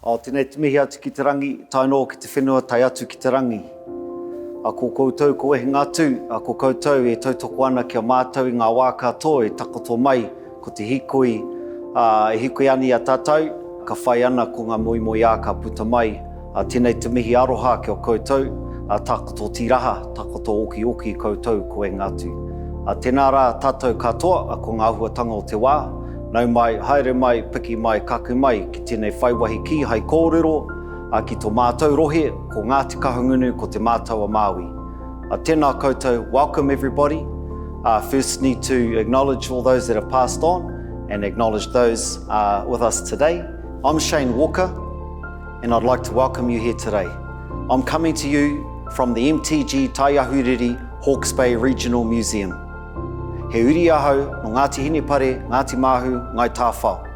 O tēnei te mihi atu ki te rangi, tainō ki te whenua tai atu ki te rangi. A ko koutou ko ehi ngātū, a ko koutou e tautoko ana kia mātou i ngā wā katoa e takoto mai ko te hikoi, e hikoi ani a tātou, ka whai ana ko ngā moimoi ā ka puta mai. A tēnei te mihi aroha ki o koutou, a takoto tiraha, takoto oki oki koutou ko e ngātū. A tēnā rā tātou katoa, a ko ngā huatanga o te wā, nau mai, haere mai, piki mai, kaku mai, ki tēnei whaiwahi ki, hai kōrero, a ki tō mātou rohe, ko Ngāti Kahungunu, ko te Matau-a-Māui. A tēnā koutou, welcome everybody. First need to acknowledge all those that have passed on and acknowledge those with us today. I'm Shane Walker, and I'd like to welcome you here today. I'm coming to you from the MTG Taiahuriri Hawke's Bay Regional Museum. He uri ahau no Ngāti Hinepare, Ngāti Māhu, Ngai Tāwhao.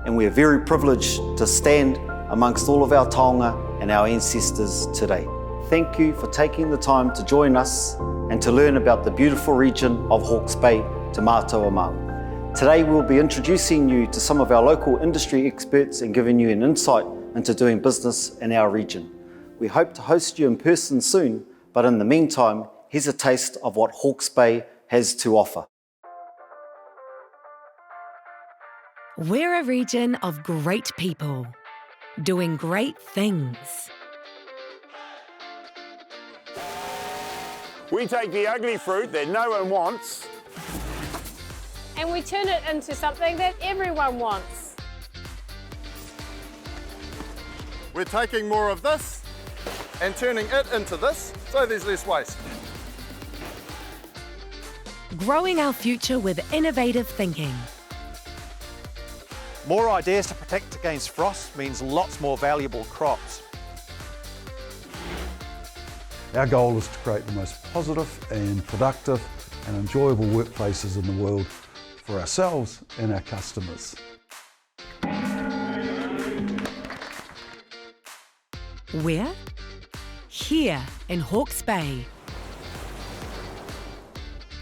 And we are very privileged to stand amongst all of our taonga and our ancestors today. Thank you for taking the time to join us and to learn about the beautiful region of Hawke's Bay to Matau-a-Māui. Today we'll be introducing you to some of our local industry experts and giving you an insight into doing business in our region. We hope to host you in person soon, but in the meantime, here's a taste of what Hawke's Bay has to offer. We're a region of great people, doing great things. We take the ugly fruit that no one wants and we turn it into something that everyone wants. We're taking more of this and turning it into this, so there's less waste. Growing our future with innovative thinking. More ideas to protect against frost means lots more valuable crops. Our goal is to create the most positive and productive and enjoyable workplaces in the world for ourselves and our customers. Where? Here in Hawke's Bay.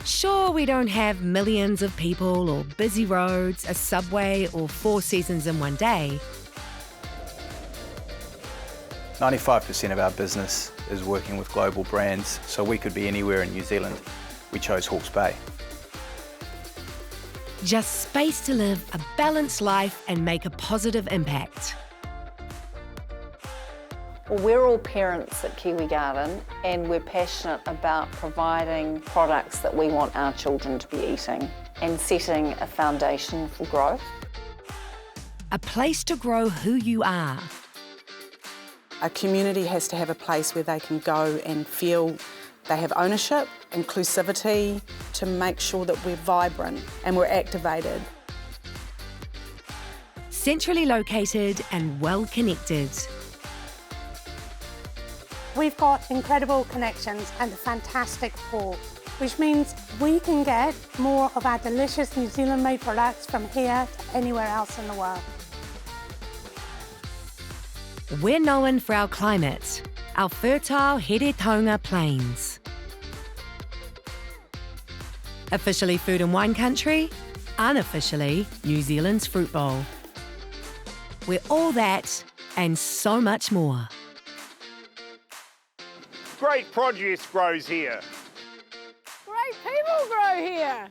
Sure, we don't have millions of people or busy roads, a subway or 4 seasons in one day. 95% of our business is working with global brands, so we could be anywhere in New Zealand. We chose Hawke's Bay. Just space to live a balanced life and make a positive impact. Well, we're all parents at Kiwi Garden and we're passionate about providing products that we want our children to be eating and setting a foundation for growth. A place to grow who you are. A community has to have a place where they can go and feel they have ownership, inclusivity, to make sure that we're vibrant and we're activated. Centrally located and well connected. We've got incredible connections and a fantastic port, which means we can get more of our delicious New Zealand-made products from here to anywhere else in the world. We're known for our climate, our fertile Here-Taunga plains. Officially food and wine country, unofficially New Zealand's fruit bowl. We're all that and so much more. Great produce grows here. Great people grow here.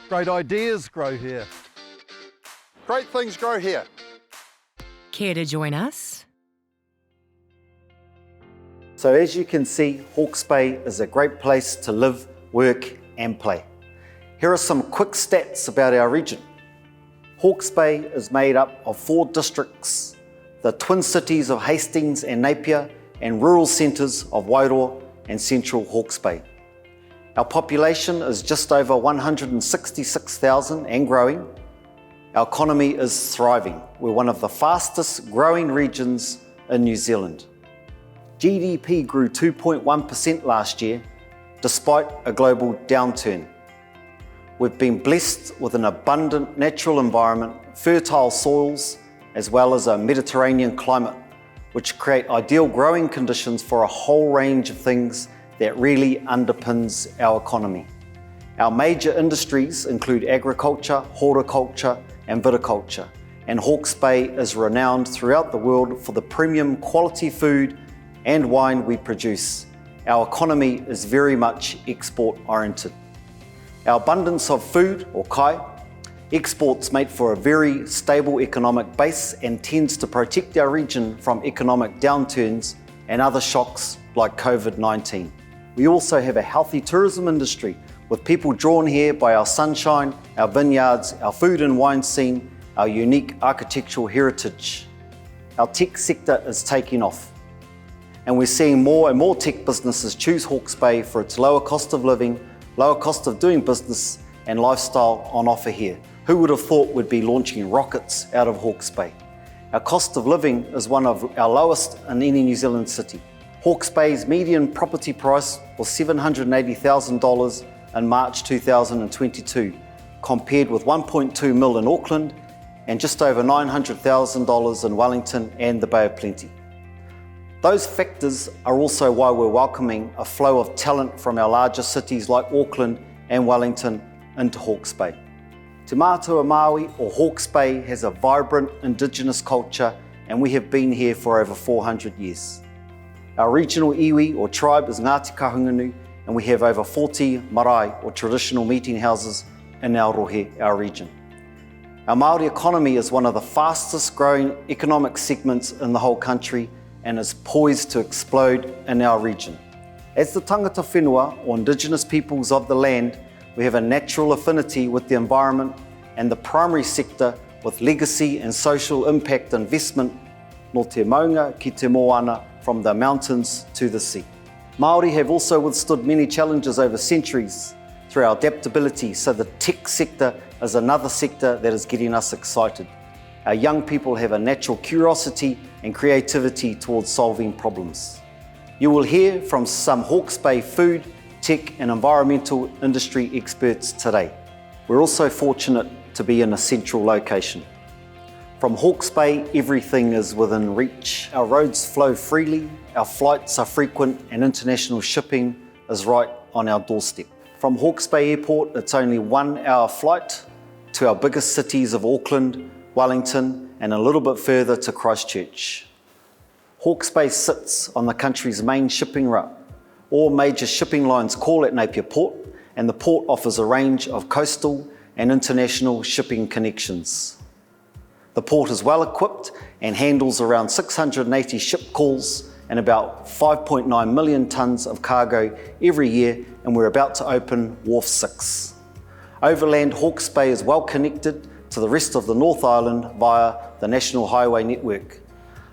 Great ideas grow here. Great things grow here. Care to join us? So as you can see, Hawke's Bay is a great place to live, work and play. Here are some quick stats about our region. Hawke's Bay is made up of 4 districts, the twin cities of Hastings and Napier, and rural centres of Wairoa and central Hawke's Bay. Our population is just over 166,000 and growing. Our economy is thriving. We're one of the fastest growing regions in New Zealand. GDP grew 2.1% last year, despite a global downturn. We've been blessed with an abundant natural environment, fertile soils, as well as a Mediterranean climate, which create ideal growing conditions for a whole range of things that really underpins our economy. Our major industries include agriculture, horticulture and viticulture, and Hawke's Bay is renowned throughout the world for the premium quality food and wine we produce. Our economy is very much export-oriented. Our abundance of food, or kai, exports make for a very stable economic base and tends to protect our region from economic downturns and other shocks like COVID-19. We also have a healthy tourism industry with people drawn here by our sunshine, our vineyards, our food and wine scene, our unique architectural heritage. Our tech sector is taking off, and we're seeing more and more tech businesses choose Hawke's Bay for its lower cost of living, lower cost of doing business and lifestyle on offer here. Who would have thought we'd be launching rockets out of Hawke's Bay? Our cost of living is one of our lowest in any New Zealand city. Hawke's Bay's median property price was $780,000 in March 2022, compared with 1.2 mil in Auckland and just over $900,000 in Wellington and the Bay of Plenty. Those factors are also why we're welcoming a flow of talent from our larger cities like Auckland and Wellington into Hawke's Bay. Te Matau-a-Māui, or Hawke's Bay, has a vibrant Indigenous culture, and we have been here for over 400 years. Our regional iwi or tribe is Ngāti Kahungunu, and we have over 40 marae or traditional meeting houses in our rohe, our region. Our Māori economy is one of the fastest growing economic segments in the whole country and is poised to explode in our region. As the tangata whenua, or Indigenous peoples of the land, we have a natural affinity with the environment and the primary sector with legacy and social impact investment no te maunga ki te moana from the mountains to the sea. Māori have also withstood many challenges over centuries through our adaptability, so the tech sector is another sector that is getting us excited. Our young people have a natural curiosity and creativity towards solving problems. You will hear from some Hawke's Bay food, tech and environmental industry experts today. We're also fortunate to be in a central location. From Hawke's Bay, everything is within reach. Our roads flow freely, our flights are frequent, and international shipping is right on our doorstep. From Hawke's Bay Airport, it's only 1 hour flight to our biggest cities of Auckland, Wellington, and a little bit further to Christchurch. Hawke's Bay sits on the country's main shipping route. All major shipping lines call at Napier Port, and the port offers a range of coastal and international shipping connections. The port is well equipped and handles around 680 ship calls and about 5.9 million tonnes of cargo every year, and we're about to open Wharf 6. Overland, Hawke's Bay is well connected to the rest of the North Island via the National Highway network.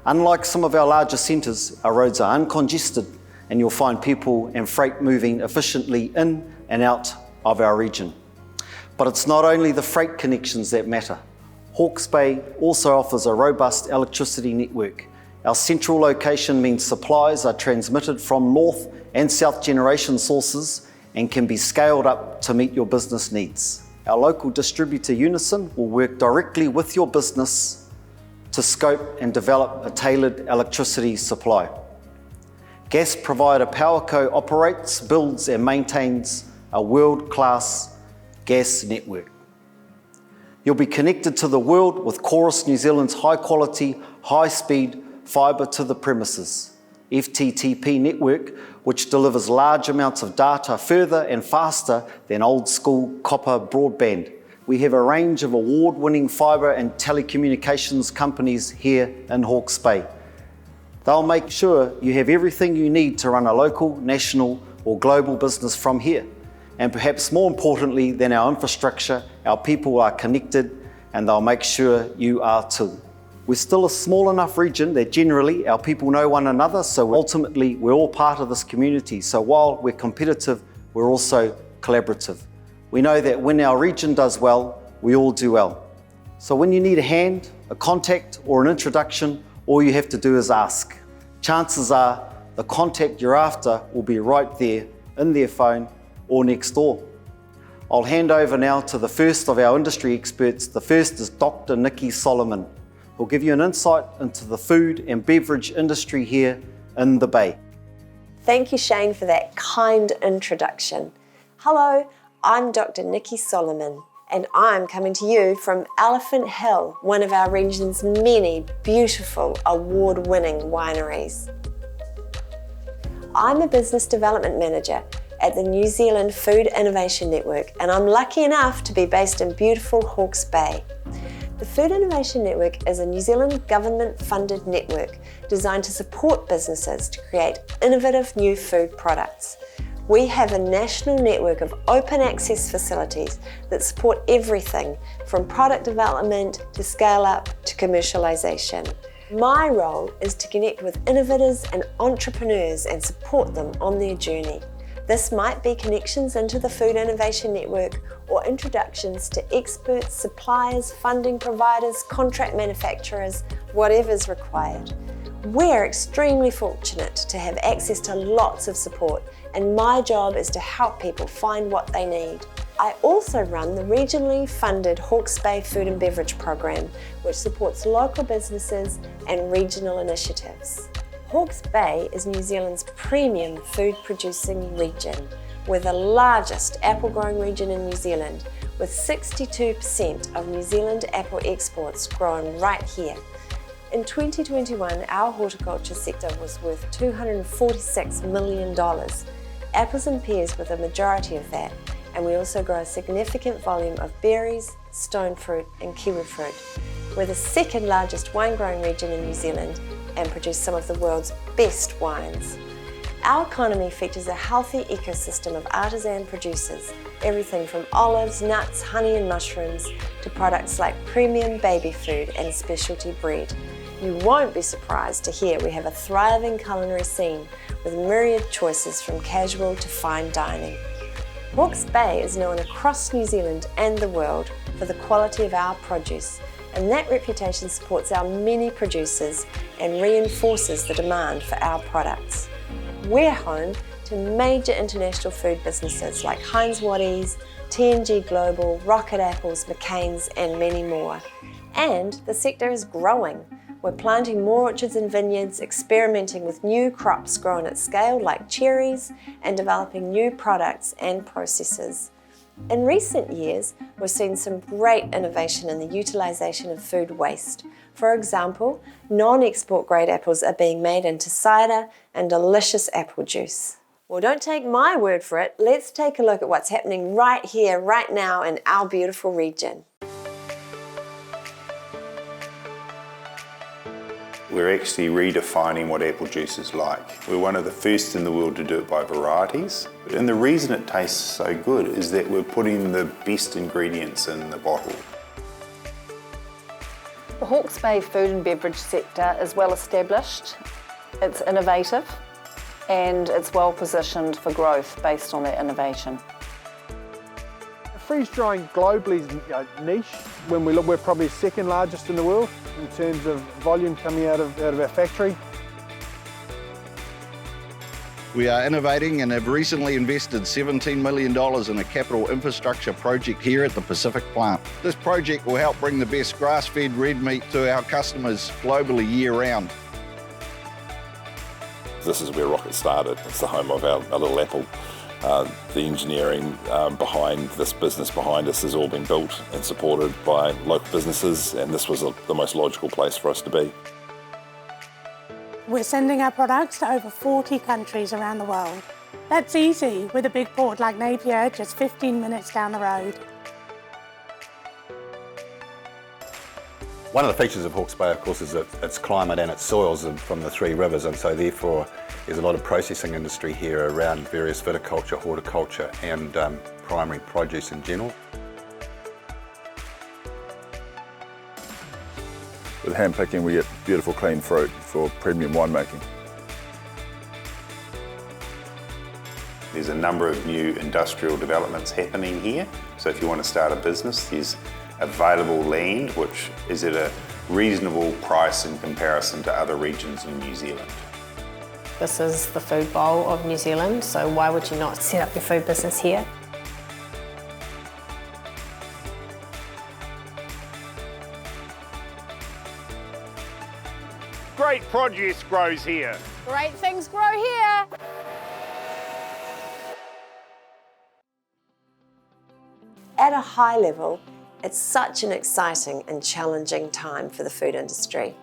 Unlike some of our larger centres, our roads are uncongested, and you'll find people and freight moving efficiently in and out of our region. But it's not only the freight connections that matter. Hawke's Bay also offers a robust electricity network. Our central location means supplies are transmitted from north and south generation sources and can be scaled up to meet your business needs. Our local distributor Unison will work directly with your business to scope and develop a tailored electricity supply. Gas provider PowerCo operates, builds and maintains a world-class gas network. You'll be connected to the world with Chorus New Zealand's high-quality, high-speed fibre to the premises FTTP network, which delivers large amounts of data further and faster than old-school copper broadband. We have a range of award-winning fibre and telecommunications companies here in Hawke's Bay. They'll make sure you have everything you need to run a local, national or global business from here. And perhaps more importantly than our infrastructure, our people are connected, and they'll make sure you are too. We're still a small enough region that generally our people know one another, so ultimately we're all part of this community. So while we're competitive, we're also collaborative. We know that when our region does well, we all do well. So when you need a hand, a contact or an introduction, all you have to do is ask. Chances are the contact you're after will be right there in their phone or next door. I'll hand over now to the first of our industry experts. The first is Dr. Nicky Salmon, who'll give you an insight into the food and beverage industry here in the Bay. Thank you, Shane, for that kind introduction. Hello, I'm Dr. Nicky Salmon, and I'm coming to you from Elephant Hill, one of our region's many beautiful award-winning wineries. I'm a business development manager at the New Zealand Food Innovation Network, and I'm lucky enough to be based in beautiful Hawke's Bay. The Food Innovation Network is a New Zealand government-funded network designed to support businesses to create innovative new food products. We have a national network of open access facilities that support everything from product development to scale up to commercialization. My role is to connect with innovators and entrepreneurs and support them on their journey. This might be connections into the Food Innovation Network or introductions to experts, suppliers, funding providers, contract manufacturers, whatever's required. We're extremely fortunate to have access to lots of support, and my job is to help people find what they need. I also run the regionally funded Hawke's Bay Food and Beverage Program, which supports local businesses and regional initiatives. Hawke's Bay is New Zealand's premium food producing region. We're the largest apple growing region in New Zealand, with 62% of New Zealand apple exports grown right here. In 2021, our horticulture sector was worth $246 million. Apples and pears were the majority of that, and we also grow a significant volume of berries, stone fruit and kiwi fruit. We're the second largest wine growing region in New Zealand and produce some of the world's best wines. Our economy features a healthy ecosystem of artisan producers, everything from olives, nuts, honey and mushrooms to products like premium baby food and specialty bread. You won't be surprised to hear we have a thriving culinary scene with myriad choices from casual to fine dining. Hawke's Bay is known across New Zealand and the world for the quality of our produce, and that reputation supports our many producers and reinforces the demand for our products. We're home to major international food businesses like Heinz Wattie's, T&G Global, Rocket Apples, McCain's and many more. And the sector is growing. We're planting more orchards and vineyards, experimenting with new crops grown at scale like cherries, and developing new products and processes. In recent years, we've seen some great innovation in the utilisation of food waste. For example, non-export grade apples are being made into cider and delicious apple juice. Well, don't take my word for it. Let's take a look at what's happening right here, right now in our beautiful region. We're actually redefining what apple juice is like. We're one of the first in the world to do it by varieties. And the reason it tastes so good is that we're putting the best ingredients in the bottle. The Hawke's Bay food and beverage sector is well established, it's innovative, and it's well positioned for growth based on that innovation. Freeze drying globally is niche. When we look, we're probably second largest in the world in terms of volume coming out of our factory. We are innovating and have recently invested $17 million in a capital infrastructure project here at the Pacific plant. This project will help bring the best grass-fed red meat to our customers globally year-round. This is where Rocket started. It's the home of our little apple. The engineering behind this business behind us has all been built and supported by local businesses, and this was the most logical place for us to be. We're sending our products to over 40 countries around the world. That's easy with a big port like Napier, just 15 minutes down the road. One of the features of Hawke's Bay, of course, is its climate and its soils from the three rivers, and so therefore there's a lot of processing industry here around various viticulture, horticulture and primary produce in general. With hand picking, we get beautiful clean fruit for premium winemaking. There's a number of new industrial developments happening here. So if you want to start a business, there's available land which is at a reasonable price in comparison to other regions in New Zealand. This is the food bowl of New Zealand, so why would you not set up your food business here? Great produce grows here. Great things grow here. at a high level, it's such an exciting and challenging time for the food industry.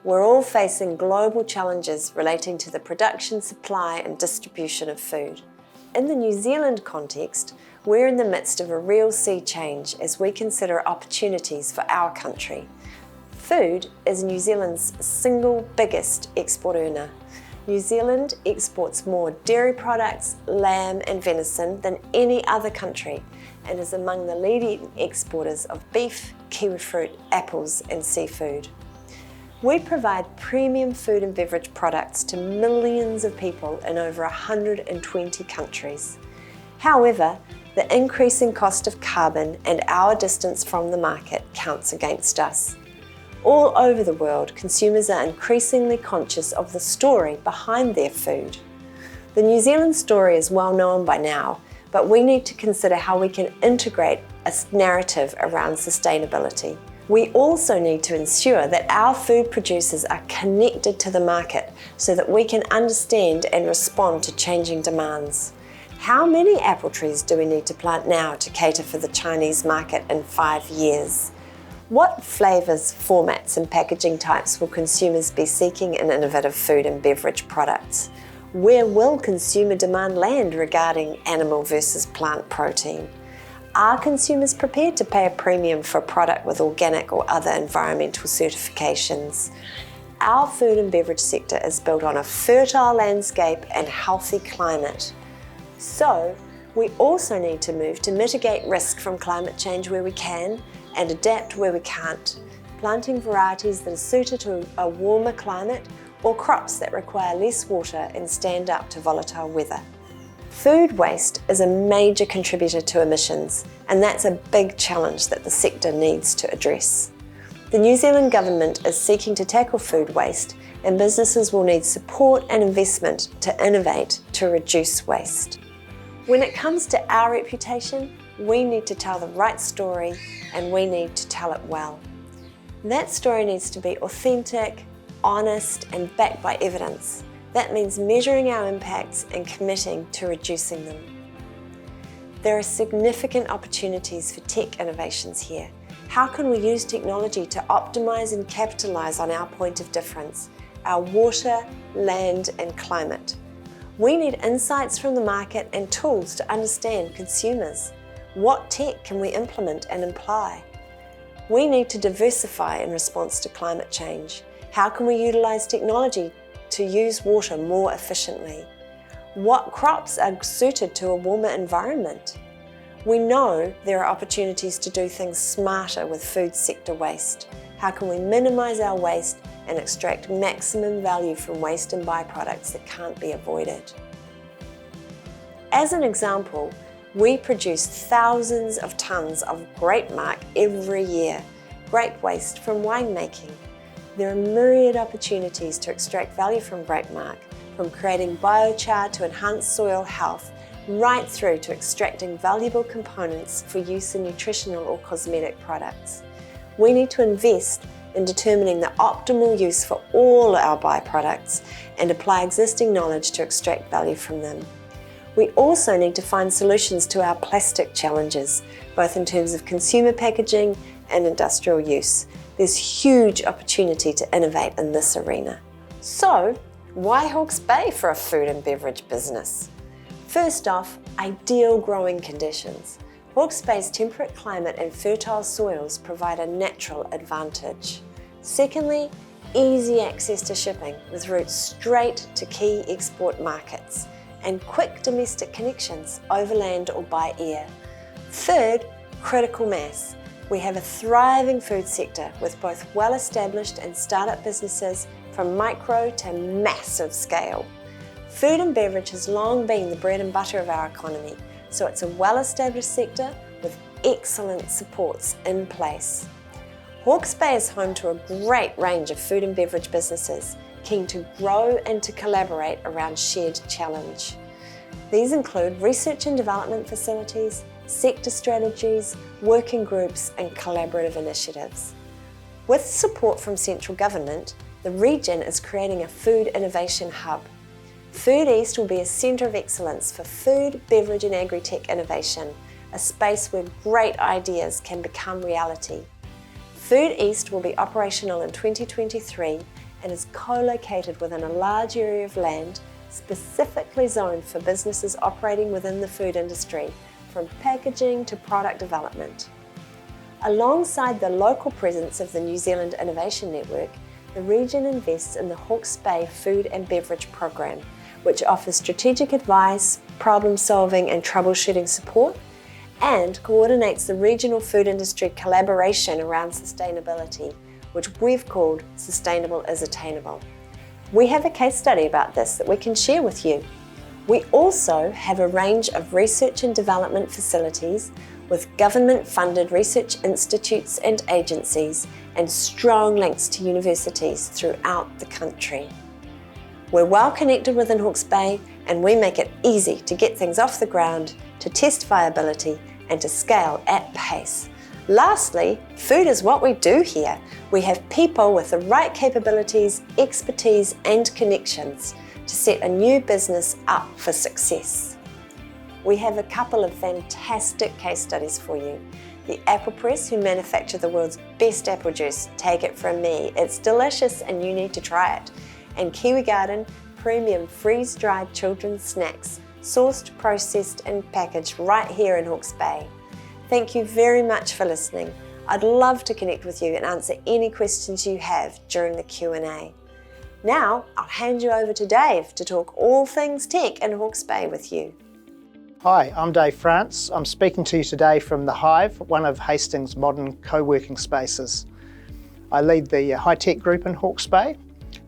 We're all facing global challenges relating to the production, supply and distribution of food. In the New Zealand context, we're in the midst of a real sea change as we consider opportunities for our country. Food is New Zealand's single biggest export earner. New Zealand exports more dairy products, lamb and venison than any other country and is among the leading exporters of beef, kiwifruit, apples and seafood. We provide premium food and beverage products to millions of people in over 120 countries. However, the increasing cost of carbon and our distance from the market counts against us. All over the world, consumers are increasingly conscious of the story behind their food. The New Zealand story is well known by now, but we need to consider how we can integrate a narrative around sustainability. We also need to ensure that our food producers are connected to the market so that we can understand and respond to changing demands. How many apple trees do we need to plant now to cater for the Chinese market in 5 years? What flavours, formats and packaging types will consumers be seeking in innovative food and beverage products? Where will consumer demand land regarding animal versus plant protein? Are consumers prepared to pay a premium for a product with organic or other environmental certifications? Our food and beverage sector is built on a fertile landscape and healthy climate. So, we also need to move to mitigate risk from climate change where we can and adapt where we can't, planting varieties that are suited to a warmer climate or crops that require less water and stand up to volatile weather. Food waste is a major contributor to emissions, and that's a big challenge that the sector needs to address. The New Zealand Government is seeking to tackle food waste, and businesses will need support and investment to innovate to reduce waste. When it comes to our reputation, we need to tell the right story and we need to tell it well. That story needs to be authentic, honest and backed by evidence. That means measuring our impacts and committing to reducing them. There are significant opportunities for tech innovations here. How can we use technology to optimise and capitalise on our point of difference, our water, land and climate? We need insights from the market and tools to understand consumers. What tech can we implement and apply? We need to diversify in response to climate change. How can we utilise technology to use water more efficiently? What crops are suited to a warmer environment? We know there are opportunities to do things smarter with food sector waste. How can we minimise our waste and extract maximum value from waste and byproducts that can't be avoided? As an example, we produce thousands of tonnes of grape marc every year, grape waste from winemaking. There are myriad opportunities to extract value from grape marc, from creating biochar to enhance soil health, right through to extracting valuable components for use in nutritional or cosmetic products. We need to invest in determining the optimal use for all our byproducts and apply existing knowledge to extract value from them. We also need to find solutions to our plastic challenges, both in terms of consumer packaging and industrial use. There's huge opportunity to innovate in this arena. So, why Hawke's Bay for a food and beverage business? First off, ideal growing conditions. Hawke's Bay's temperate climate and fertile soils provide a natural advantage. Secondly, easy access to shipping with routes straight to key export markets and quick domestic connections overland or by air. Third, critical mass. We have a thriving food sector with both well-established and startup businesses from micro to massive scale. Food and beverage has long been the bread and butter of our economy, so it's a well-established sector with excellent supports in place. Hawke's Bay is home to a great range of food and beverage businesses, keen to grow and to collaborate around shared challenge. These include research and development facilities, sector strategies, working groups and collaborative initiatives. With support from central government, the region is creating a food innovation hub. Food East will be a centre of excellence for food, beverage and agri-tech innovation, a space where great ideas can become reality. Food East will be operational in 2023 and is co-located within a large area of land specifically zoned for businesses operating within the food industry, from packaging to product development. Alongside the local presence of the New Zealand Innovation Network, the region invests in the Hawke's Bay Food and Beverage Program, which offers strategic advice, problem solving and troubleshooting support, and coordinates the regional food industry collaboration around sustainability, which we've called Sustainable is Attainable. We have a case study about this that we can share with you. We also have a range of research and development facilities with government-funded research institutes and agencies and strong links to universities throughout the country. We're well connected within Hawke's Bay and we make it easy to get things off the ground, to test viability and to scale at pace. Lastly, food is what we do here. We have people with the right capabilities, expertise and connections to set a new business up for success. We have a couple of fantastic case studies for you. The Apple Press, who manufacture the world's best apple juice, take it from me. It's delicious and you need to try it. And Kiwi Garden, premium freeze-dried children's snacks, sourced, processed and packaged right here in Hawke's Bay. Thank you very much for listening. I'd love to connect with you and answer any questions you have during the Q&A. Now, I'll hand you over to Dave to talk all things tech in Hawke's Bay with you. Hi, I'm Dave France. I'm speaking to you today from The Hive, one of Hastings' modern co-working spaces. I lead the high-tech group in Hawke's Bay,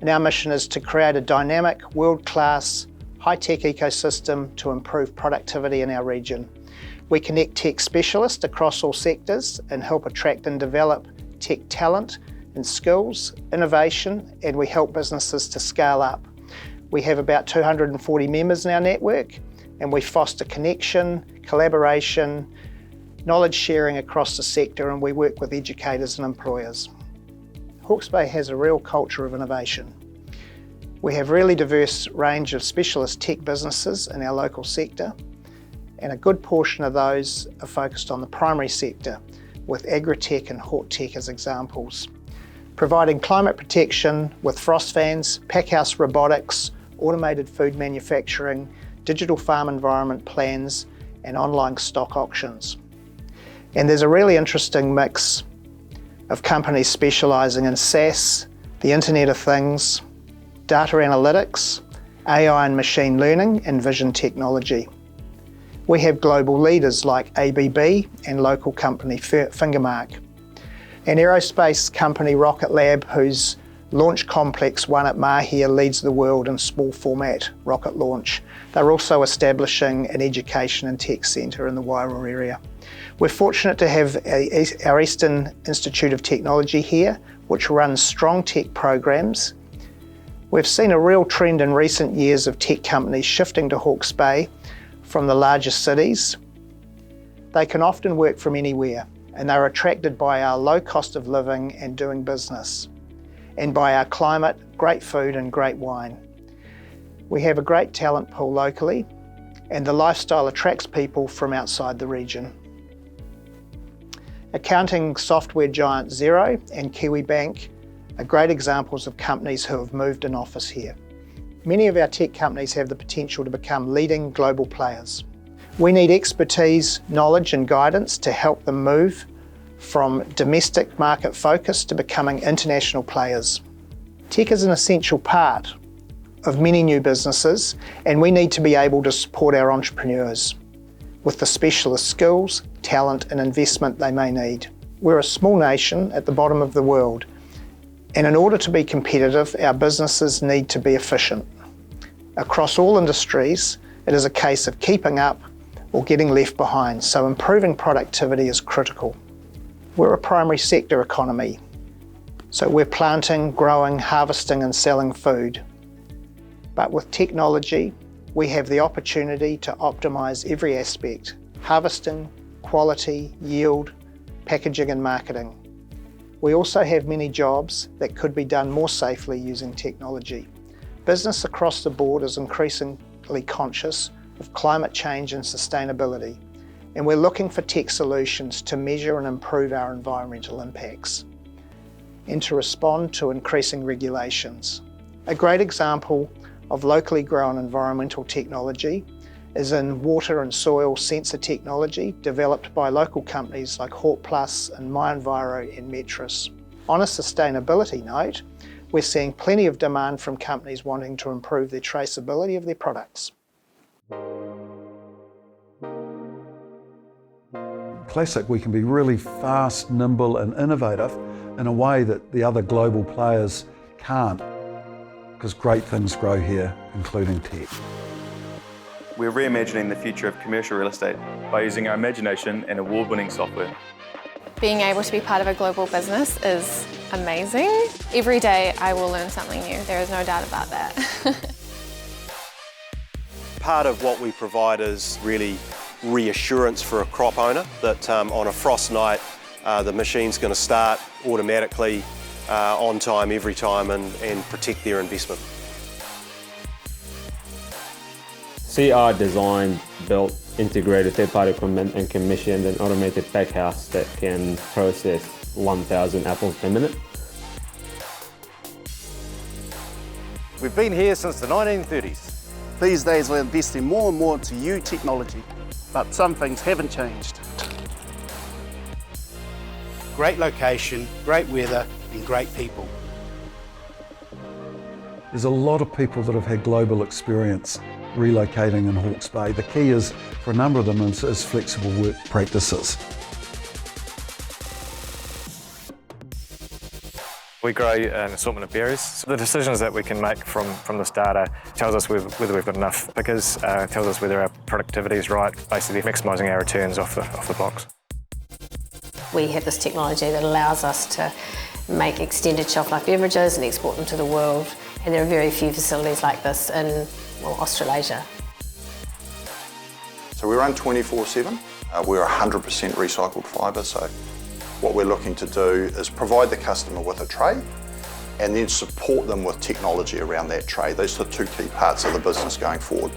and our mission is to create a dynamic, world-class, high-tech ecosystem to improve productivity in our region. We connect tech specialists across all sectors and help attract and develop tech talent and skills, innovation, and we help businesses to scale up. We have about 240 members in our network, and we foster connection, collaboration, knowledge sharing across the sector, and we work with educators and employers. Hawke's Bay has a real culture of innovation. We have a really diverse range of specialist tech businesses in our local sector, and a good portion of those are focused on the primary sector, with agri-tech and hort tech as examples. Providing climate protection with frost fans, packhouse robotics, automated food manufacturing, digital farm environment plans, and online stock auctions. And there's a really interesting mix of companies specialising in SaaS, the Internet of Things, data analytics, AI and machine learning, and vision technology. We have global leaders like ABB and local company Fingermark. An aerospace company Rocket Lab, whose launch complex one at Mahia leads the world in small format rocket launch. They're also establishing an education and tech centre in the Wairau area. We're fortunate to have our Eastern Institute of Technology here, which runs strong tech programs. We've seen a real trend in recent years of tech companies shifting to Hawke's Bay from the largest cities. They can often work from anywhere, and they're attracted by our low cost of living and doing business, and by our climate, great food and great wine. We have a great talent pool locally, and the lifestyle attracts people from outside the region. Accounting software giant Xero and Kiwibank are great examples of companies who have moved an office here. Many of our tech companies have the potential to become leading global players. We need expertise, knowledge and guidance to help them move from domestic market focus to becoming international players. Tech is an essential part of many new businesses, and we need to be able to support our entrepreneurs with the specialist skills, talent and investment they may need. We're a small nation at the bottom of the world, and in order to be competitive, our businesses need to be efficient. Across all industries, it is a case of keeping up or getting left behind, so improving productivity is critical. We're a primary sector economy, so we're planting, growing, harvesting and selling food. But with technology, we have the opportunity to optimise every aspect: harvesting, quality, yield, packaging and marketing. We also have many jobs that could be done more safely using technology. Business across the board is increasingly conscious of climate change and sustainability, and we're looking for tech solutions to measure and improve our environmental impacts and to respond to increasing regulations. A great example of locally grown environmental technology is in water and soil sensor technology developed by local companies like Hawke and MyEnviro and Metris. On a sustainability note, we're seeing plenty of demand from companies wanting to improve their traceability of their products. Classic, we can be really fast, nimble and innovative in a way that the other global players can't, because great things grow here, including tech. We're reimagining the future of commercial real estate by using our imagination and award-winning software. Being able to be part of a global business is amazing. Every day I will learn something new, there is no doubt about that. Part of what we provide is really reassurance for a crop owner that on a frost night the machine's going to start automatically on time, every time and protect their investment. CR designed, built, integrated third-party equipment and commissioned an automated pack house that can process 1,000 apples per minute. We've been here since the 1930s. These days we're investing more and more into new technology, but some things haven't changed. Great location, great weather and great people. There's a lot of people that have had global experience relocating in Hawke's Bay. The key is, for a number of them, is flexible work practices. We grow an assortment of berries. So the decisions that we can make from this data tells us whether we've got enough pickers, tells us whether our productivity is right, basically maximising our returns off the blocks. We have this technology that allows us to make extended shelf life beverages and export them to the world, and there are very few facilities like this in Australasia. So we run 24/7. We're 100% recycled fibre, so what we're looking to do is provide the customer with a tray and then support them with technology around that tray. Those are the two key parts of the business going forward.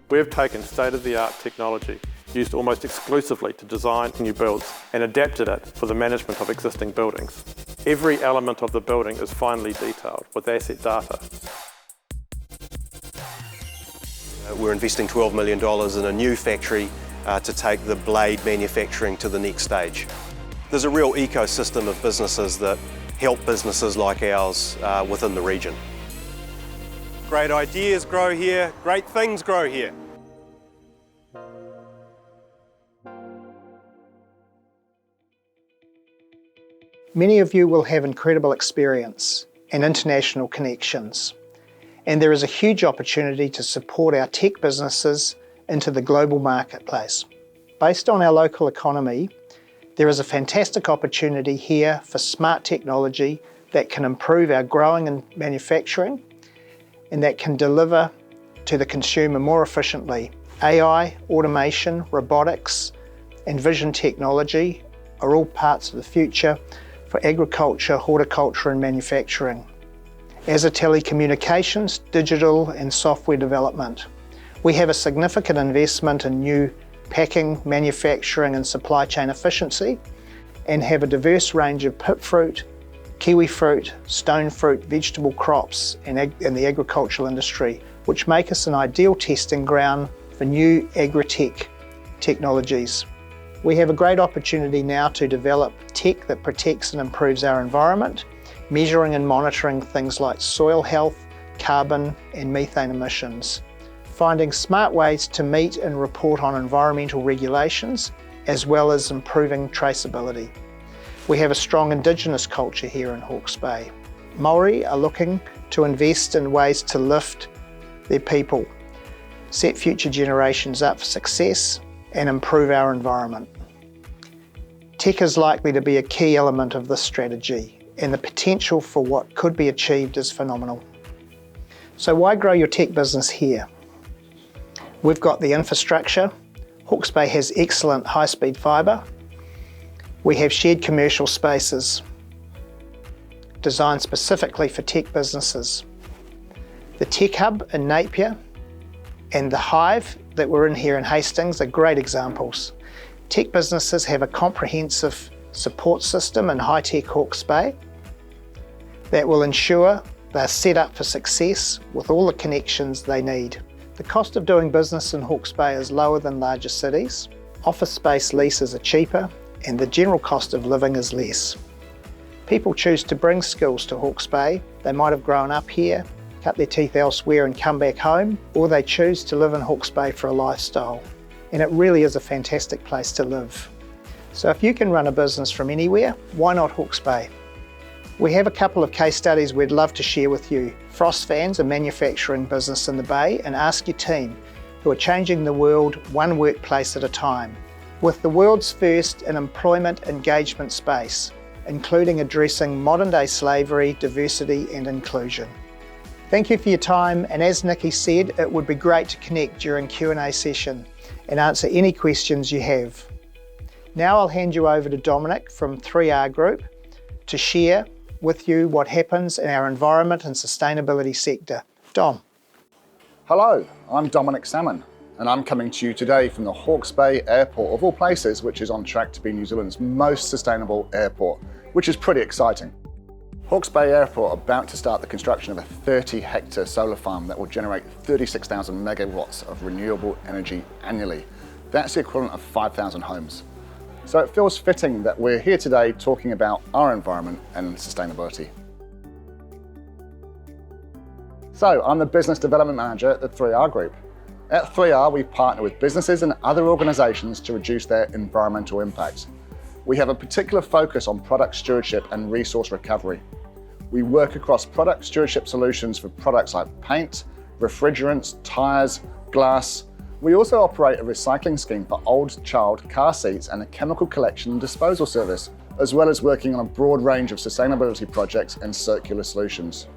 We've taken state-of-the-art technology used almost exclusively to design new builds and adapted it for the management of existing buildings. Every element of the building is finely detailed with asset data. We're investing $12 million in a new factory to take the blade manufacturing to the next stage. There's a real ecosystem of businesses that help businesses like ours within the region. Great ideas grow here, great things grow here. Many of you will have incredible experience and international connections, and there is a huge opportunity to support our tech businesses into the global marketplace. Based on our local economy, there is a fantastic opportunity here for smart technology that can improve our growing and manufacturing and that can deliver to the consumer more efficiently. AI, automation, robotics and vision technology are all parts of the future for agriculture, horticulture and manufacturing, as are telecommunications, digital and software development. We have a significant investment in new packing, manufacturing and supply chain efficiency and have a diverse range of pip fruit, kiwi fruit, stone fruit, vegetable crops in the agricultural industry, which make us an ideal testing ground for new agri-tech technologies. We have a great opportunity now to develop tech that protects and improves our environment, measuring and monitoring things like soil health, carbon and methane emissions, finding smart ways to meet and report on environmental regulations, as well as improving traceability. We have a strong Indigenous culture here in Hawke's Bay. Māori are looking to invest in ways to lift their people, set future generations up for success and improve our environment. Tech is likely to be a key element of this strategy, and the potential for what could be achieved is phenomenal. So why grow your tech business here? We've got the infrastructure. Hawke's Bay has excellent high-speed fibre. We have shared commercial spaces designed specifically for tech businesses. The Tech Hub in Napier And the Hive that we're in here in Hastings are great examples. Tech businesses have a comprehensive support system in high-tech Hawke's Bay that will ensure they're set up for success with all the connections they need. The cost of doing business in Hawke's Bay is lower than larger cities. Office space leases are cheaper and the general cost of living is less. People choose to bring skills to Hawke's Bay. They might have grown up here, cut their teeth elsewhere and come back home, or they choose to live in Hawke's Bay for a lifestyle. And it really is a fantastic place to live. So if you can run a business from anywhere, why not Hawke's Bay? We have a couple of case studies we'd love to share with you. Frost Fans, a manufacturing business in the Bay, and Ask Your Team, who are changing the world one workplace at a time, with the world's first in employment engagement space, including addressing modern-day slavery, diversity and inclusion. Thank you for your time, and as Nicky said, it would be great to connect during Q&A session and answer any questions you have. Now I'll hand you over to Dominic from 3R Group to share with you what happens in our environment and sustainability sector. Dom. Hello, I'm Dominic Salmon, and I'm coming to you today from the Hawke's Bay Airport, of all places, which is on track to be New Zealand's most sustainable airport, which is pretty exciting. Hawke's Bay Airport are about to start the construction of a 30-hectare solar farm that will generate 36,000 megawatts of renewable energy annually. That's the equivalent of 5,000 homes. So it feels fitting that we're here today talking about our environment and sustainability. So I'm the Business Development Manager at the 3R Group. At 3R, we partner with businesses and other organisations to reduce their environmental impact. We have a particular focus on product stewardship and resource recovery. We work across product stewardship solutions for products like paint, refrigerants, tyres, glass. We also operate a recycling scheme for old child car seats and a chemical collection and disposal service, as well as working on a broad range of sustainability projects and circular solutions.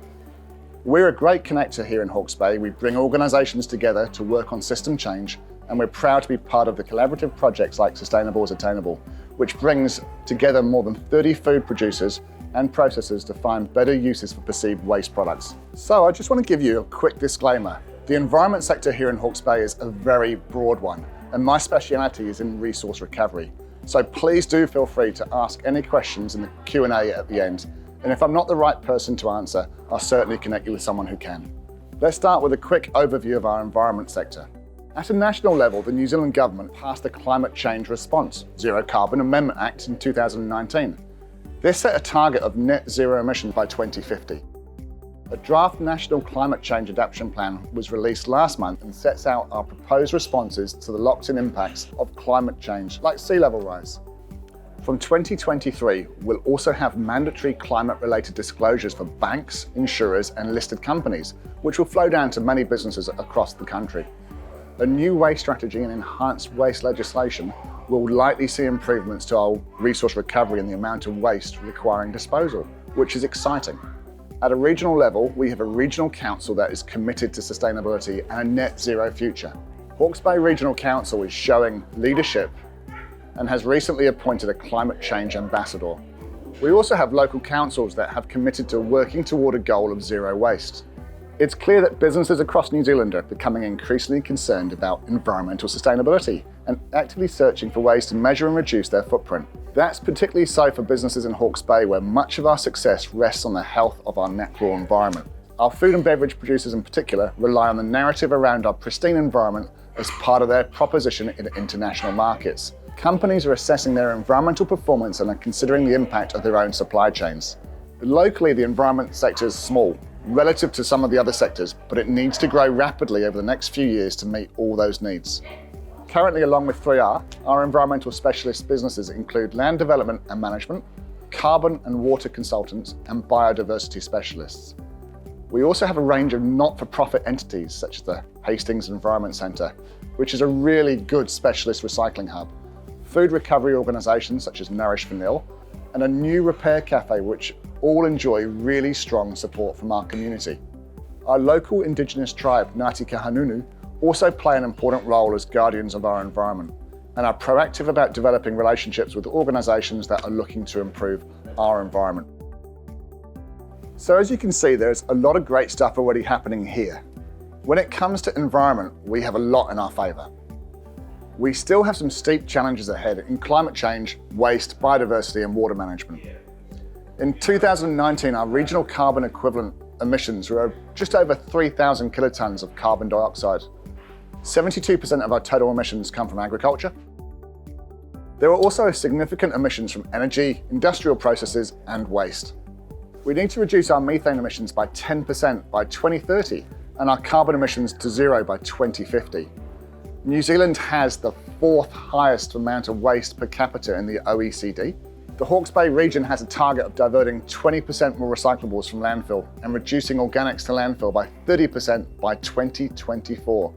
We're a great connector here in Hawke's Bay. We bring organisations together to work on system change, and we're proud to be part of the collaborative projects like Sustainable is Attainable, which brings together more than 30 food producers and processors to find better uses for perceived waste products. So I just want to give you a quick disclaimer. The environment sector here in Hawke's Bay is a very broad one, and my speciality is in resource recovery. So please do feel free to ask any questions in the Q&A at the end. And if I'm not the right person to answer, I'll certainly connect you with someone who can. Let's start with a quick overview of our environment sector. At a national level, the New Zealand Government passed the Climate Change Response Zero Carbon Amendment Act in 2019. This set a target of net zero emissions by 2050. A draft National Climate Change Adaptation Plan was released last month and sets out our proposed responses to the locked-in impacts of climate change, like sea level rise. From 2023, we'll also have mandatory climate-related disclosures for banks, insurers and listed companies, which will flow down to many businesses across the country. A new waste strategy and enhanced waste legislation will likely see improvements to our resource recovery and the amount of waste requiring disposal, which is exciting. At a regional level, we have a regional council that is committed to sustainability and a net zero future. Hawke's Bay Regional Council is showing leadership and has recently appointed a climate change ambassador. We also have local councils that have committed to working toward a goal of zero waste. It's clear that businesses across New Zealand are becoming increasingly concerned about environmental sustainability and actively searching for ways to measure and reduce their footprint. That's particularly so for businesses in Hawke's Bay, where much of our success rests on the health of our natural environment. Our food and beverage producers in particular rely on the narrative around our pristine environment as part of their proposition in international markets. Companies are assessing their environmental performance and are considering the impact of their own supply chains. Locally, the environment sector is small relative to some of the other sectors, but it needs to grow rapidly over the next few years to meet all those needs. Currently, along with 3R, our environmental specialist businesses include land development and management, carbon and water consultants, and biodiversity specialists. We also have a range of not-for-profit entities such as the Hastings Environment Centre, which is a really good specialist recycling hub, food recovery organisations such as Nourish for Nil, and a new repair cafe which all enjoy really strong support from our community. Our local Indigenous tribe, Ngāti Kahanunu, also play an important role as guardians of our environment and are proactive about developing relationships with organisations that are looking to improve our environment. So as you can see, there's a lot of great stuff already happening here. When it comes to environment, we have a lot in our favour. We still have some steep challenges ahead in climate change, waste, biodiversity and water management. In 2019, our regional carbon equivalent emissions were just over 3,000 kilotons of carbon dioxide. 72% of our total emissions come from agriculture. There are also significant emissions from energy, industrial processes and waste. We need to reduce our methane emissions by 10% by 2030 and our carbon emissions to zero by 2050. New Zealand has the 4th highest amount of waste per capita in the OECD. The Hawke's Bay region has a target of diverting 20% more recyclables from landfill and reducing organics to landfill by 30% by 2024.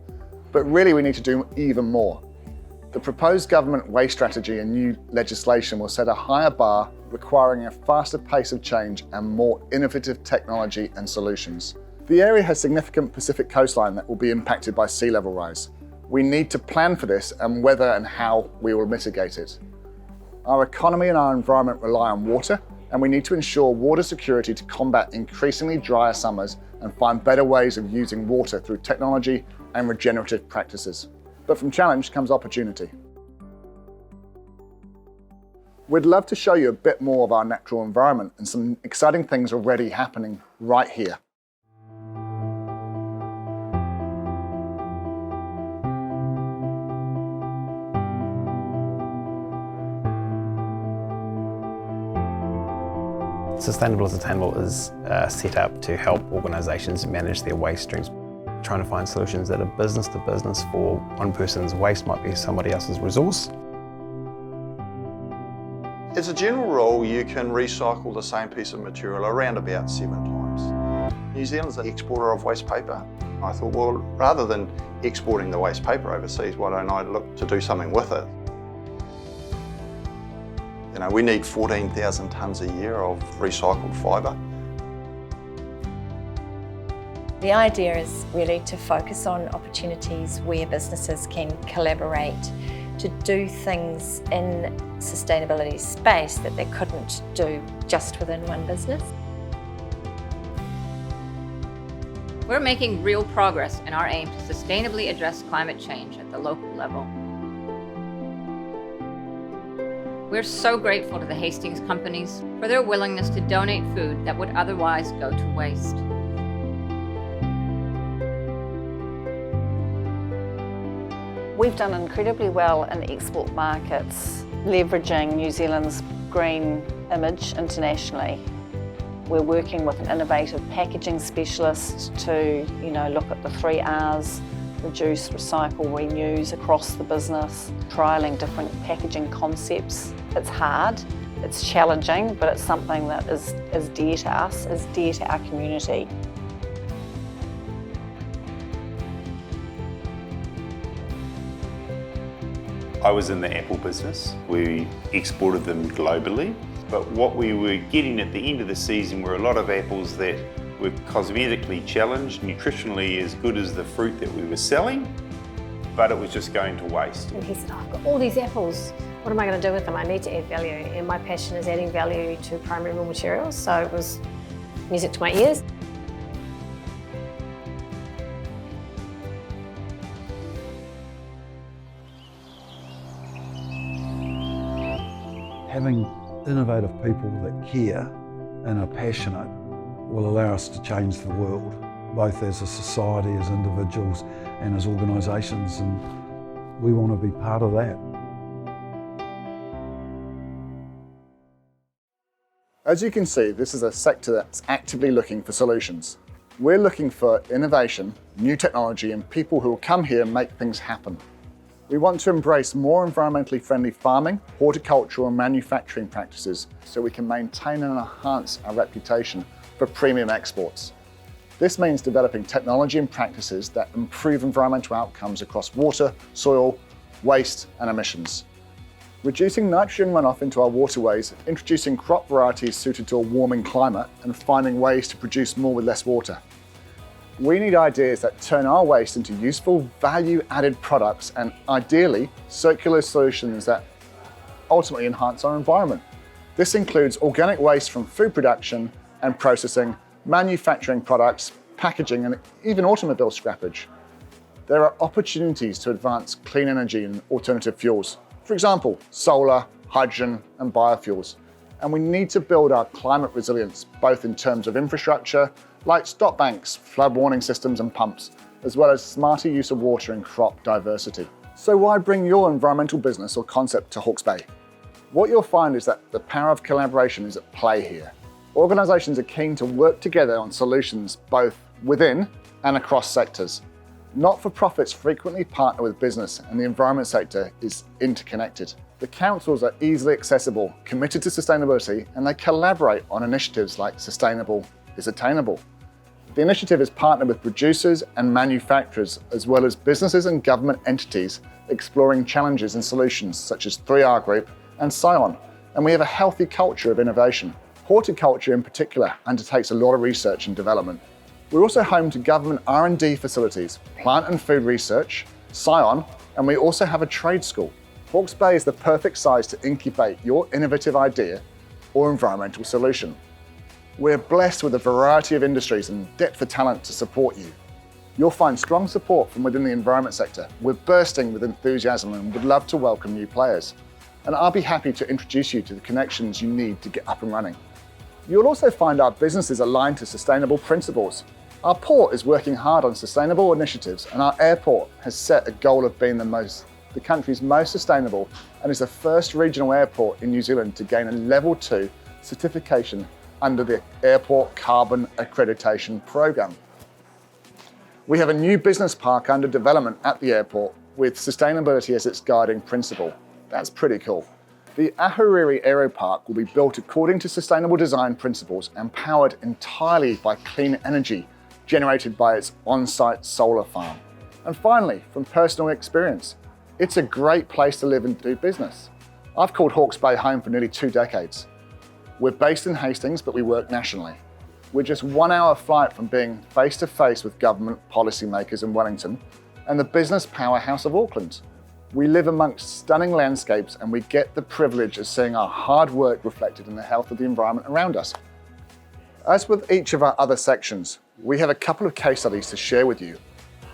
But really we need to do even more. The proposed government waste strategy and new legislation will set a higher bar, requiring a faster pace of change and more innovative technology and solutions. The area has significant Pacific coastline that will be impacted by sea level rise. We need to plan for this and whether and how we will mitigate it. Our economy and our environment rely on water, and we need to ensure water security to combat increasingly drier summers and find better ways of using water through technology and regenerative practices. But from challenge comes opportunity. We'd love to show you a bit more of our natural environment and some exciting things already happening right here. Sustainable is Attainable is set up to help organisations manage their waste streams. Trying to find solutions that are business to business for one person's waste might be somebody else's resource. As a general rule, you can recycle the same piece of material around about 7 times. New Zealand's an exporter of waste paper. I thought, well, rather than exporting the waste paper overseas, why don't I look to do something with it? You know, we need 14,000 tonnes a year of recycled fibre. The idea is really to focus on opportunities where businesses can collaborate to do things in sustainability space that they couldn't do just within one business. We're making real progress in our aim to sustainably address climate change at the local level. We're so grateful to the Hastings companies for their willingness to donate food that would otherwise go to waste. We've done incredibly well in export markets, leveraging New Zealand's green image internationally. We're working with an innovative packaging specialist to, look at the 3 R's, reduce, recycle, reuse across the business, trialling different packaging concepts. It's hard, it's challenging, but it's something that is dear to us, is dear to our community. I was in the apple business. We exported them globally, but what we were getting at the end of the season were a lot of apples that were cosmetically challenged, nutritionally as good as the fruit that we were selling, but it was just going to waste. And he said, I've got all these apples, what am I going to do with them? I need to add value, and my passion is adding value to primary raw materials, so it was music to my ears. Having innovative people that care and are passionate will allow us to change the world, both as a society, as individuals and as organisations, and we want to be part of that. As you can see, this is a sector that's actively looking for solutions. We're looking for innovation, new technology and people who will come here and make things happen. We want to embrace more environmentally friendly farming, horticultural and manufacturing practices so we can maintain and enhance our reputation for premium exports. This means developing technology and practices that improve environmental outcomes across water, soil, waste and emissions. Reducing nitrogen runoff into our waterways, introducing crop varieties suited to a warming climate and finding ways to produce more with less water. We need ideas that turn our waste into useful, value-added products and, ideally, circular solutions that ultimately enhance our environment. This includes organic waste from food production and processing, manufacturing products, packaging and even automobile scrappage. There are opportunities to advance clean energy and alternative fuels. For example, solar, hydrogen and biofuels. And we need to build our climate resilience, both in terms of infrastructure, like stop banks, flood warning systems and pumps, as well as smarter use of water and crop diversity. So why bring your environmental business or concept to Hawke's Bay? What you'll find is that the power of collaboration is at play here. Organisations are keen to work together on solutions both within and across sectors. Not-for-profits frequently partner with business, and the environment sector is interconnected. The councils are easily accessible, committed to sustainability, and they collaborate on initiatives like Sustainable is Attainable. The initiative is partnered with producers and manufacturers, as well as businesses and government entities exploring challenges and solutions such as 3R Group and Salmon, and we have a healthy culture of innovation. Horticulture in particular undertakes a lot of research and development. We're also home to government R&D facilities, plant and food research, Salmon, and we also have a trade school. Hawke's Bay is the perfect size to incubate your innovative idea or environmental solution. We're blessed with a variety of industries and depth of talent to support you. You'll find strong support from within the environment sector. We're bursting with enthusiasm and would love to welcome new players. And I'll be happy to introduce you to the connections you need to get up and running. You'll also find our businesses aligned to sustainable principles. Our port is working hard on sustainable initiatives, and our airport has set a goal of being the country's most sustainable and is the first regional airport in New Zealand to gain a Level 2 certification under the Airport Carbon Accreditation Programme. We have a new business park under development at the airport with sustainability as its guiding principle. That's pretty cool. The Ahuriri Aeropark will be built according to sustainable design principles and powered entirely by clean energy generated by its on-site solar farm. And finally, from personal experience, it's a great place to live and do business. I've called Hawke's Bay home for nearly 2 decades. We're based in Hastings, but we work nationally. We're just 1 hour flight from being face-to-face with government policymakers in Wellington and the business powerhouse of Auckland. We live amongst stunning landscapes and we get the privilege of seeing our hard work reflected in the health of the environment around us. As with each of our other sections, we have a couple of case studies to share with you.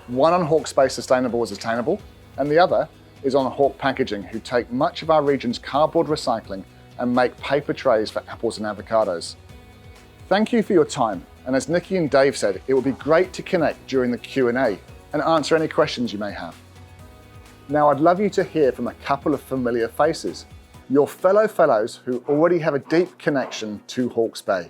One on Hawke's Bay Sustainable is Attainable, and the other is on Hawke Packaging, who take much of our region's cardboard recycling and make paper trays for apples and avocados. Thank you for your time, and as Nicky and Dave said, it would be great to connect during the Q&A and answer any questions you may have. Now I'd love you to hear from a couple of familiar faces, your fellow fellows who already have a deep connection to Hawke's Bay.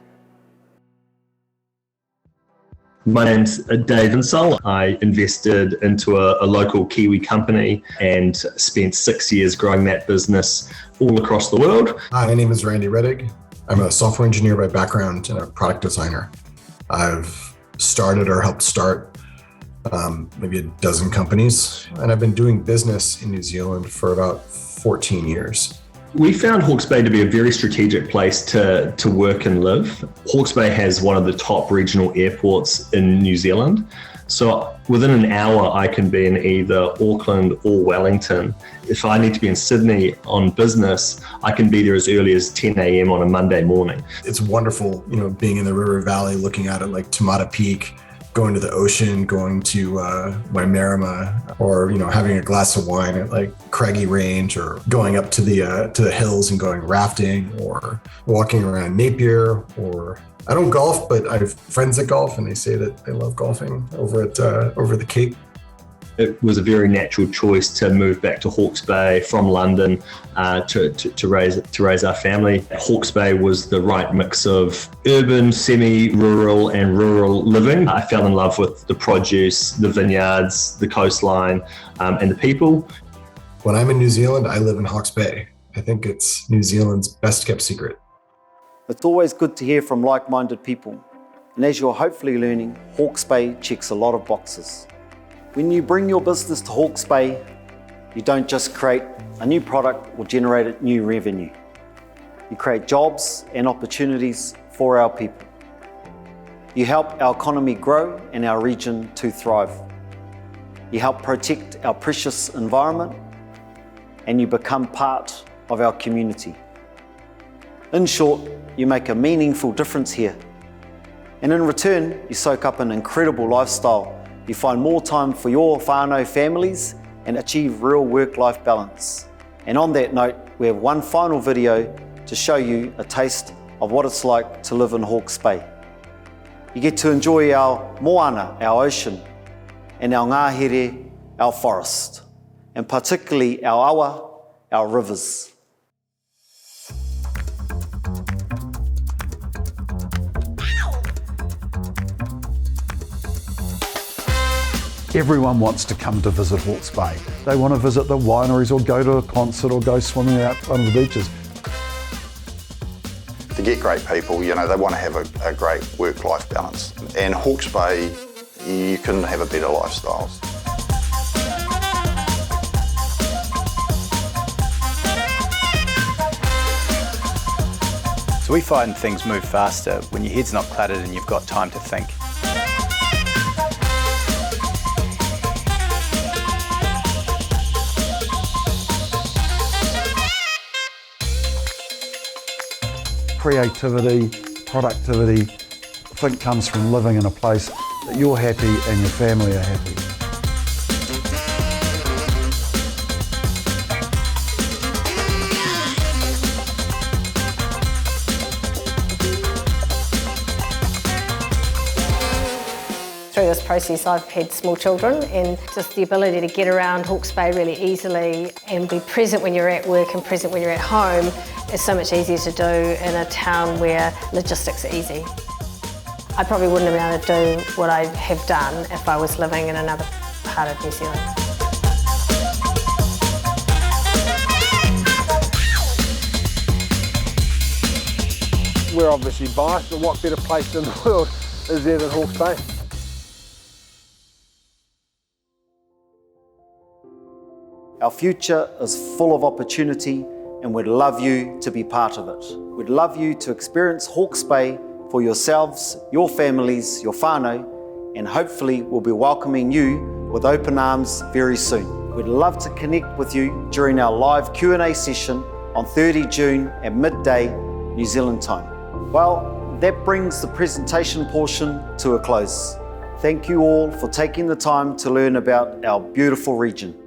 My name's Dave Insole. I invested into a local Kiwi company and spent 6 years growing that business all across the world. Hi, my name is Randy Reddig. I'm a software engineer by background and a product designer. I've started or helped start maybe a dozen companies, and I've been doing business in New Zealand for about 14 years. We found Hawke's Bay to be a very strategic place to work and live. Hawke's Bay has one of the top regional airports in New Zealand. So within an hour, I can be in either Auckland or Wellington. If I need to be in Sydney on business, I can be there as early as 10 a.m. on a Monday morning. It's wonderful, being in the River Valley, looking at it like Tamata Peak, going to the ocean, going to Waimarama, or having a glass of wine at like Craggy Range, or going up to the hills and going rafting, or walking around Napier. Or I don't golf, but I have friends that golf, and they say that they love golfing over the Cape. It was a very natural choice to move back to Hawke's Bay from London to raise our family. Hawke's Bay was the right mix of urban, semi-rural and rural living. I fell in love with the produce, the vineyards, the coastline and the people. When I'm in New Zealand, I live in Hawke's Bay. I think it's New Zealand's best kept secret. It's always good to hear from like-minded people. And as you're hopefully learning, Hawke's Bay checks a lot of boxes. When you bring your business to Hawke's Bay, you don't just create a new product or generate new revenue. You create jobs and opportunities for our people. You help our economy grow and our region to thrive. You help protect our precious environment, and you become part of our community. In short, you make a meaningful difference here. And in return, you soak up an incredible lifestyle. You find more time for your whānau families and achieve real work-life balance. And on that note, we have one final video to show you a taste of what it's like to live in Hawke's Bay. You get to enjoy our moana, our ocean, and our ngahere, our forest, and particularly our awa, our rivers. Everyone wants to come to visit Hawke's Bay. They want to visit the wineries or go to a concert or go swimming out on the beaches. To get great people, they want to have a great work-life balance. And Hawke's Bay, you couldn't have a better lifestyle. So we find things move faster when your head's not cluttered and you've got time to think. Creativity, productivity, I think comes from living in a place that you're happy and your family are happy. Through this process I've had small children, and just the ability to get around Hawke's Bay really easily and be present when you're at work and present when you're at home is so much easier to do in a town where logistics are easy. I probably wouldn't have been able to do what I have done if I was living in another part of New Zealand. We're obviously biased, but what better place in the world is there than Hawke's Bay? Our future is full of opportunity and we'd love you to be part of it. We'd love you to experience Hawke's Bay for yourselves, your families, your whānau, and hopefully we'll be welcoming you with open arms very soon. We'd love to connect with you during our live Q&A session on 30 June at midday New Zealand time. Well, that brings the presentation portion to a close. Thank you all for taking the time to learn about our beautiful region.